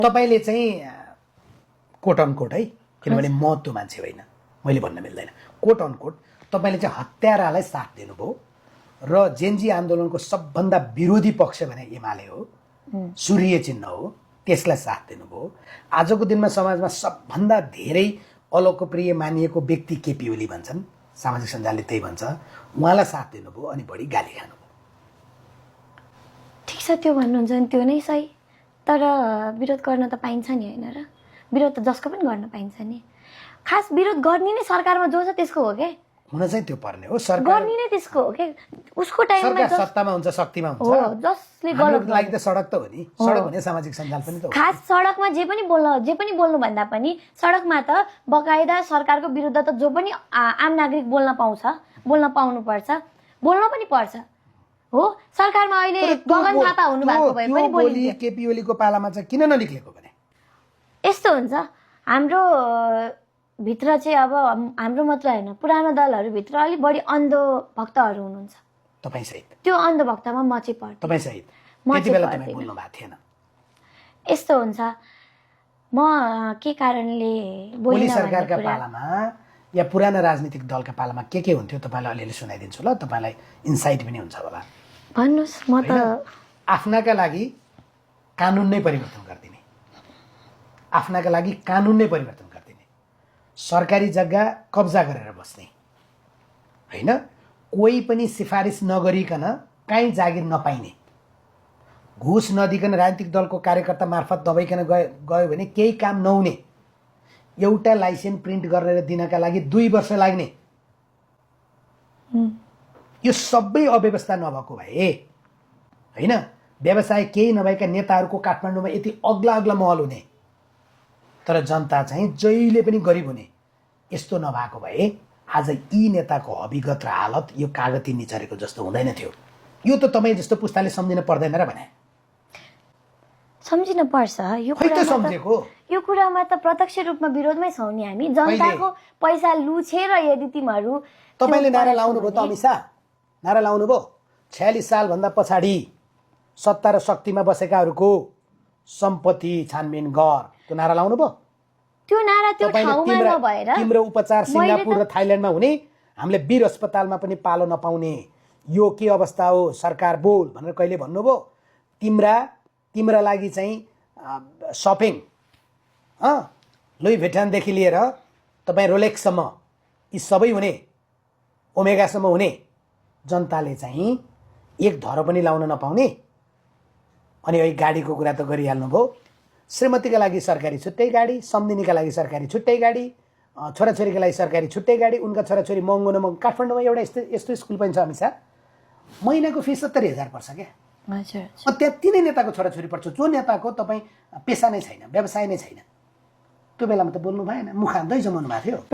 तपाईले चाहिँ coat on coat है, किनभने म त्यो मान्छे होइन, मैले भन्न मिल्दैन, कोट अन कोट तपाईले चाहिँ हत्यारालाई साथ दिनुभयो र जेनजी आन्दोलनको सबभन्दा विरोधी पक्ष भने एमाले हो, सूर्य चिन्ह हो, त्यसलाई साथ दिनुभयो। आजको दिनमा समाजमा सबभन्दा धेरै अलोकप्रिय मानिएको व्यक्ति केपी ओली भन्छन्, सामाजिक सञ्जालले त्यही भन्छ, उहाँलाई साथ दिनुभयो अनि बढी गाली खानुभयो। ठिक छ, त्यो भन्नुहुन्छ नि त्यो नै सही, तर विरोध गर्न त पाइन्छ नि होइन र? विरोध त जसको पनि गर्न पाइन्छ नि। खास विरोध गर्ने नै सरकारमा जो छ त्यसको हो के? हुन चाहिँ त्यो पर्ने हो, सरकार गर्ने नै त्यसको हो के? उसको टाइममा सरकार सत्तामा हुन्छ, शक्तिमा हुन्छ, हो, जसले गलत लागि त सडक त हो नि, सडक भने सामाजिक सञ्जाल पनि त हो। खास सडकमा जे पनि बोल्नु भन्दा पनि सडकमा त बकाइदा सरकारको विरुद्ध त जो पनि आम नागरिक बोल्न पाउँछ, बोल्न पाउनुपर्छ, बोल्न पनि पर्छ हो। सरकारमा अहिले गगन थापा हुनु भएको भए पनि बोलिन्छ। केपी ओलीको पालामा चाहिँ किन ननिक्लेको भने? यस्तो हुन्छ, हाम्रो भित्र चाहिँ अब हाम्रो मात्र होइन, पुरानो दलहरूभित्र अलिक बढी अन्धभक्तहरू हुनुहुन्छ। तपाईँ सहित त्यो अन्धभक्तमा म चाहिँ पर्छु। तपाईँ सहित म त्यति चाहिँ बेला तपाईँ पर्दिनँ। बोल्नु भएको थिएन। यस्तो हुन्छ, म के कारणले ओली बोलिनँ सरकारका भन्ने कुरा पालामा या पुराना राजनीतिक दलका पालामा के हुन्थ्यो तपाईँलाई अलिअलि सुनाइदिन्छु ल, तपाईँलाई इन्साइट पनि हुन्छ होला। भन्नुहोस्। म त आफ्नाका लागि कानुन नै परिवर्तन गरिदिने, आफ्नाका लागि कानुन नै परिवर्तन गरिदिने, सरकारी जग्गा कब्जा गरेर बस्ने होइन, कोही पनि सिफारिस नगरिकन काहीँ जागिर नपाइने, घुस नदिकन राजनीतिक दलको कार्यकर्ता मार्फत दबाइकन गयो भने केही काम नहुने, एउटा लाइसेन्स प्रिन्ट गरेर दिनका लागि 2 वर्ष लाग्ने, यो सबै अव्यवस्था नभएको भए होइन, व्यवसाय केही नभएका नेताहरूको काठमाडौँमा यति अग्ला अग्ला महल हुने, तर जनता चाहिँ जहिले पनि गरिब हुने, यस्तो नभएको भए आज यी नेताको अभिगत र हालत यो कागती निचरेको जस्तो हुँदैन थियो। यो त तपाईँ जस्तो पुस्ताले सम्झिन पर्दैन र भने? सम्झिन पर्छ। यो कुरामा त प्रत्यक्ष रूपमा विरोधमै छौँ नि हामी। जनताको पैसा लुछेर यदि तिमीहरू तपाईँले नारा लाउनुभयो त अमित शाह, नारा लाउनुभयो 46 सालभन्दा पछाडि सत्ता र शक्तिमा बसेकाहरूको सम्पत्ति छानबिन गर, त्यो नारा लाउनुभयो? त्यो नारा त्यो ठाउँमा नभएर तिम्रो उपचार सिङ्गापुर र थाइल्यान्डमा हुने, हामीले वीर अस्पतालमा पनि पालो नपाउने, यो के अवस्था हो, सरकार बोल भनेर कहिले भन्नुभयो? तिम्रा लागि चाहिँ सपिङ लुई भिटनदेखि लिएर तपाईँ रोलेक्ससम्म यी सबै हुने, ओमेगासम्म हुने, जनताले चाहिँ एक धरो पनि लाउन नपाउने। अनि है गाडीको कुरा त गरिहाल्नुभयो, श्रीमतीका लागि सरकारी छुट्टै गाडी, सम्धिनीका लागि सरकारी छुट्टै गाडी, छोराछोरीका लागि सरकारी छुट्टै गाडी, उनका छोराछोरी महँगो नमहँगो। काठमाडौँमा एउटा यस्तो स्कुल पनि छ अमित शाह, महिनाको फिस 70,000 पर्छ क्या। हजुर, त्यहाँ तिनै नेताको छोराछोरी पर्छ, जो नेताको तपाईँ पेसा नै छैन, व्यवसाय नै छैन। त्यो बेलामा त बोल्नु भएन, मुख हान्दै जमाउनु भएको थियो।